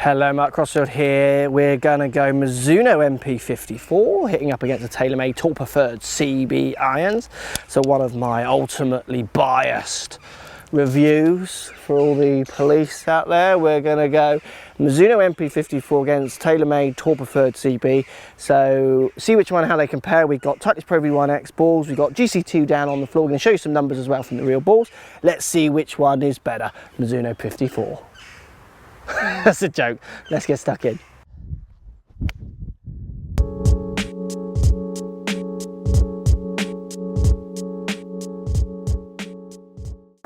Hello, Mark Crossfield here. We're gonna go Mizuno MP54, hitting up against the TaylorMade Tour Preferred CB irons. So one of my ultimately biased reviews for all the police out there. We're gonna go Mizuno MP54 against TaylorMade Tour Preferred CB. So see which one, how they compare. We've got Titleist Pro V1X balls, we've got GC2 down on the floor. We're gonna show you some numbers as well from the real balls. Let's see which one is better, Mizuno 54. That's a joke. Let's get stuck in.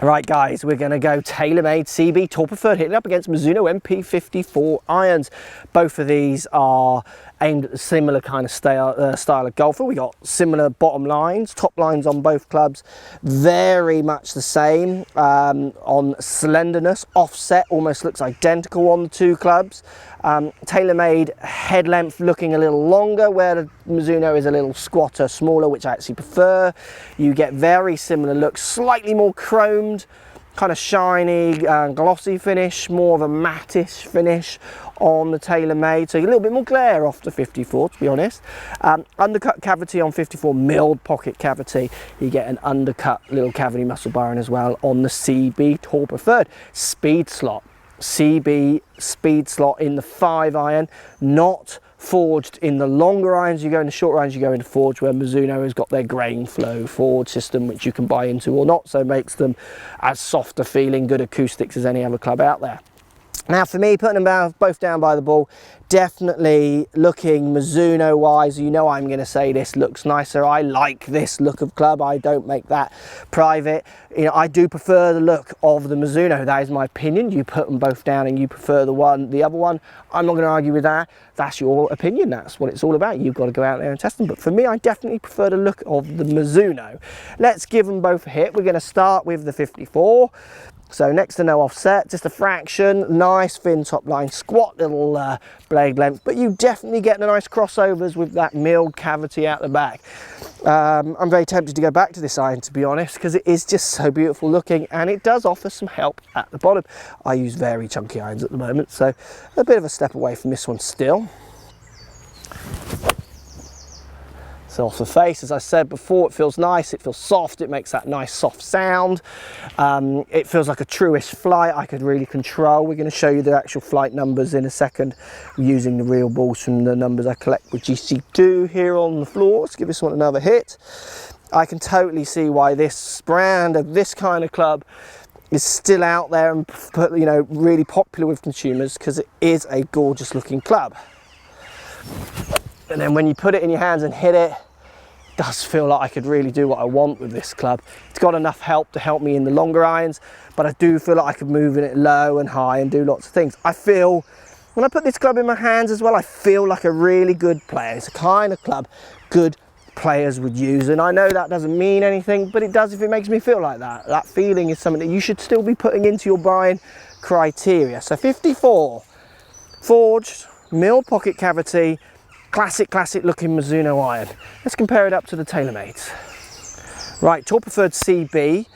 Right guys, we're going to go TaylorMade CB Tour Preferred, hitting up against Mizuno MP54 irons. Both of these are aimed at a similar kind of style of golfer. We got similar bottom lines, top lines on both clubs, very much the same on slenderness. Offset almost looks identical on the two clubs. TaylorMade head length looking a little longer, where the Mizuno is a little squatter, smaller, which I actually prefer. You get very similar looks, slightly more chromed, kind of shiny, glossy finish, more of a matte-ish finish on the TaylorMade, so a little bit more glare off the 54, to be honest. Undercut cavity on 54, milled pocket cavity. You get an undercut little cavity muscle bar as well on the CB Tour Preferred. Speed slot, CB speed slot in the 5 iron, not forged in the longer irons. You go into short irons, you go into forged, where Mizuno has got their grain flow forged system, which you can buy into or not, so it makes them as softer feeling, good acoustics as any other club out there. Now for me, putting them both down by the ball, definitely looking Mizuno wise, you know I'm going to say this looks nicer. I like this look of club. I don't make that private. You know, I do prefer the look of the Mizuno. That is my opinion. You put them both down and you prefer the other one. I'm not going to argue with that. That's your opinion. That's what it's all about. You've got to go out there and test them. But for me, I definitely prefer the look of the Mizuno. Let's give them both a hit. We're going to start with the 54. So next to no offset, just a fraction, nice thin top line, squat little blade length, but you definitely get the nice crossovers with that milled cavity out the back. I'm very tempted to go back to this iron, to be honest, because it is just so beautiful looking, and it does offer some help at the bottom. I use very chunky irons at the moment, so a bit of a step away from this one still. So off the face, as I said before, it feels nice, it feels soft, it makes that nice soft sound. It feels like a truish flight I could really control. We're going to show you the actual flight numbers in a second, using the real balls from the numbers I collect with GC2 here on the floor. Let's give this one another hit. I can totally see why this brand of this kind of club is still out there and, you know, really popular with consumers, because it is a gorgeous looking club. And then when you put it in your hands and hit it, it does feel like I could really do what I want with this club. It's got enough help to help me in the longer irons, but I do feel like I could move it low and high and do lots of things. I feel, when I put this club in my hands as well, I feel like a really good player. It's a kind of club good players would use, and I know that doesn't mean anything, but it does if it makes me feel like that. That feeling is something that you should still be putting into your buying criteria. So 54, forged, milled pocket cavity, classic looking Mizuno iron. Let's compare it up to the TaylorMades. Right, Tour Preferred CB,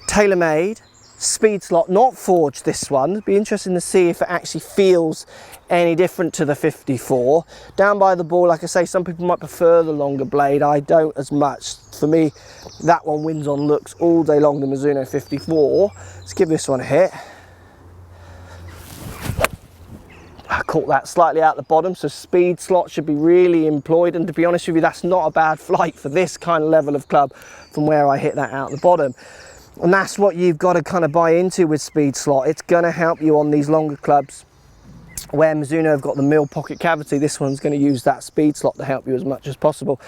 TaylorMade, speed slot, not forged this one. It'd be interesting to see if it actually feels any different to the 54. Down by the ball, like I say, some people might prefer the longer blade. I don't as much. For me, that one wins on looks all day long, the Mizuno 54. Let's give this one a hit. I caught that slightly out the bottom, so speed slot should be really employed, and to be honest with you, that's not a bad flight for this kind of level of club from where I hit that out the bottom. And that's what you've got to kind of buy into with speed slot. It's going to help you on these longer clubs where Mizuno have got the milled pocket cavity. This one's going to use that speed slot to help you as much as possible.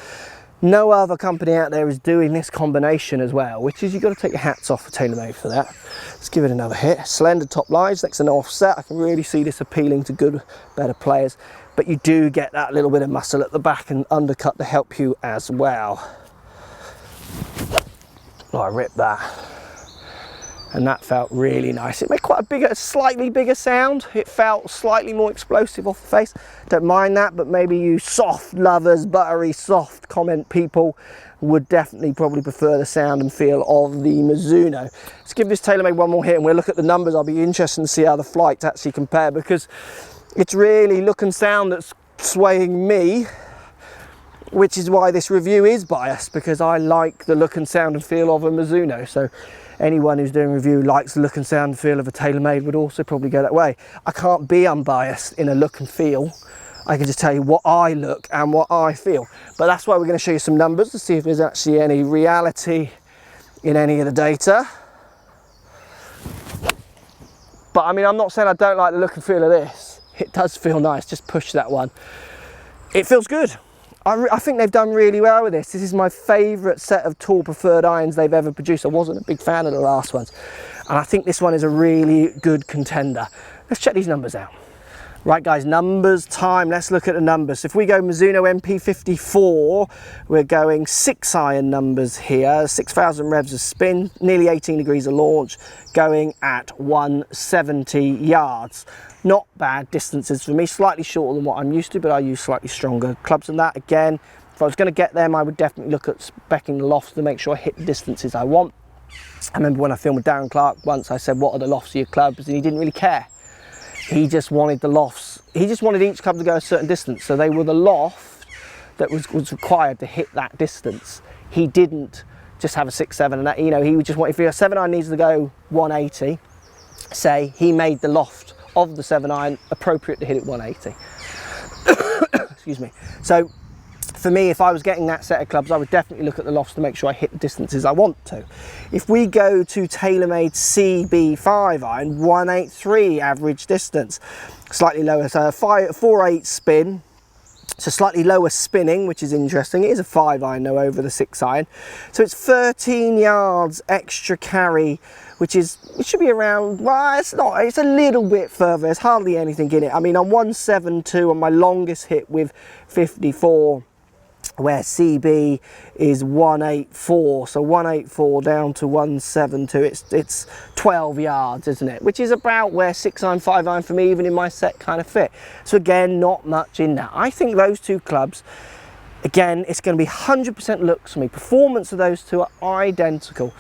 No other company out there is doing this combination as well, which is, you've got to take your hats off for TaylorMade for that. Let's give it another hit. Slender top lines, next to no offset. I can really see this appealing to good, better players, but you do get that little bit of muscle at the back and undercut to help you as well. Oh, I ripped that. And that felt really nice. It made quite a bigger, slightly bigger sound. It felt slightly more explosive off the face. Don't mind that, but maybe you soft lovers, buttery soft comment people would definitely probably prefer the sound and feel of the Mizuno. Let's give this TaylorMade one more hit and we'll look at the numbers. I'll be interested to see how the flights actually compare, because It's really look and sound that's swaying me, which is why this review is biased, because I like the look and sound and feel of a Mizuno. So anyone who's doing a review likes the look and sound and feel of a TaylorMade would also probably go that way. I can't be unbiased in a look and feel. I can just tell you what I look and what I feel. But that's why we're going to show you some numbers to see if there's actually any reality in any of the data. But I mean, I'm not saying I don't like the look and feel of this. It does feel nice. Just push that one. It feels good. I think they've done really well with this. This is my favourite set of Tour Preferred irons they've ever produced. I wasn't a big fan of the last ones, and I think this one is a really good contender. Let's check these numbers out. Right guys, numbers time. Let's look at the numbers. So if we go Mizuno MP54, we're going 6 iron numbers here, 6,000 revs of spin, nearly 18 degrees of launch, going at 170 yards. Not bad distances for me, slightly shorter than what I'm used to, but I use slightly stronger clubs than that. Again, if I was going to get them, I would definitely look at speccing the lofts to make sure I hit the distances I want. I remember when I filmed with Darren Clark once, I said, what are the lofts of your clubs? And he didn't really care. He just wanted the lofts. He just wanted each club to go a certain distance. So they were the loft that was required to hit that distance. He didn't just have a 6-7 and that, you know, he would just want, if your 7 iron needs to go 180, say, he made the loft of the 7 iron appropriate to hit it 180. Excuse me. So for me, if I was getting that set of clubs, I would definitely look at the lofts to make sure I hit the distances I want to. If we go to TaylorMade CB 5 iron, 183 average distance, slightly lower, so 4.8 spin, so slightly lower spinning, which is interesting. It is a 5 iron though over the 6 iron, so it's 13 yards extra carry, which is, it should be around, well, it's not, it's a little bit further, there's hardly anything in it. I mean, on 172 on my longest hit with 54, where CB is 184, so 184 down to 172, it's 12 yards, isn't it? Which is about where 6 iron, 5 iron for me, even in my set, kind of fit. So again, not much in that. I think those two clubs, again, it's going to be 100% looks for me. Performance of those two are identical.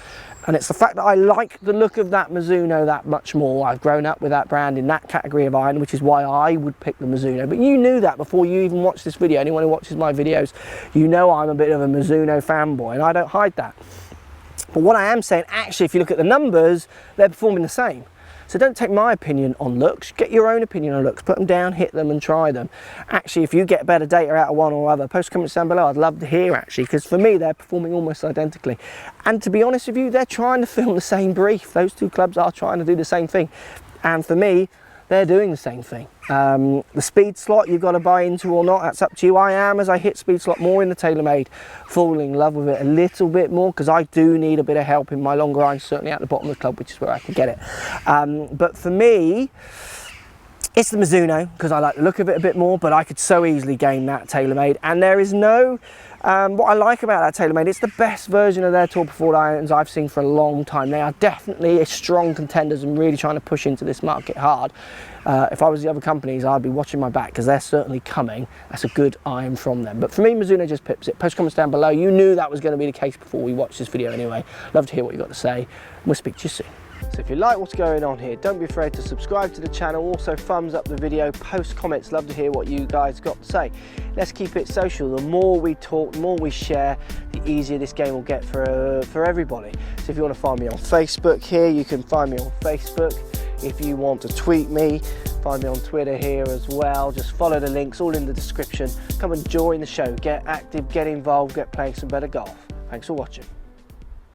And it's the fact that I like the look of that Mizuno that much more. I've grown up with that brand in that category of iron, which is why I would pick the Mizuno. But you knew that before you even watched this video. Anyone who watches my videos, you know I'm a bit of a Mizuno fanboy, and I don't hide that. But what I am saying, actually, if you look at the numbers, they're performing the same. So don't take my opinion on looks, get your own opinion on looks, put them down, hit them and try them. Actually, if you get better data out of one or other, post comments down below, I'd love to hear actually, because for me, they're performing almost identically. And to be honest with you, they're trying to film the same brief. Those two clubs are trying to do the same thing. And for me, they're doing the same thing. The speed slot you've got to buy into or not, that's up to you. I am, as I hit speed slot more in the TaylorMade, falling in love with it a little bit more, because I do need a bit of help in my longer irons, certainly at the bottom of the club, which is where I can get it. But for me, it's the Mizuno, because I like the look of it a bit more, but I could so easily gain that TaylorMade. And there is no, what I like about that TaylorMade, it's the best version of their Tour Preferred irons I've seen for a long time. They are definitely a strong contenders and really trying to push into this market hard. If I was the other companies, I'd be watching my back, because they're certainly coming. That's a good iron from them. But for me, Mizuno just pips it. Post comments down below. You knew that was going to be the case before we watched this video anyway. Love to hear what you've got to say. We'll speak to you soon. So if you like what's going on here, don't be afraid to subscribe to the channel. Also thumbs up the video, post comments. Love to hear what you guys got to say. Let's keep it social. The more we talk, the more we share, the easier this game will get for everybody. So if you want to find me on Facebook here, you can find me on Facebook. If you want to tweet me, find me on Twitter here as well. Just follow the links, all in the description. Come and join the show, get active, get involved, get playing some better golf. Thanks for watching.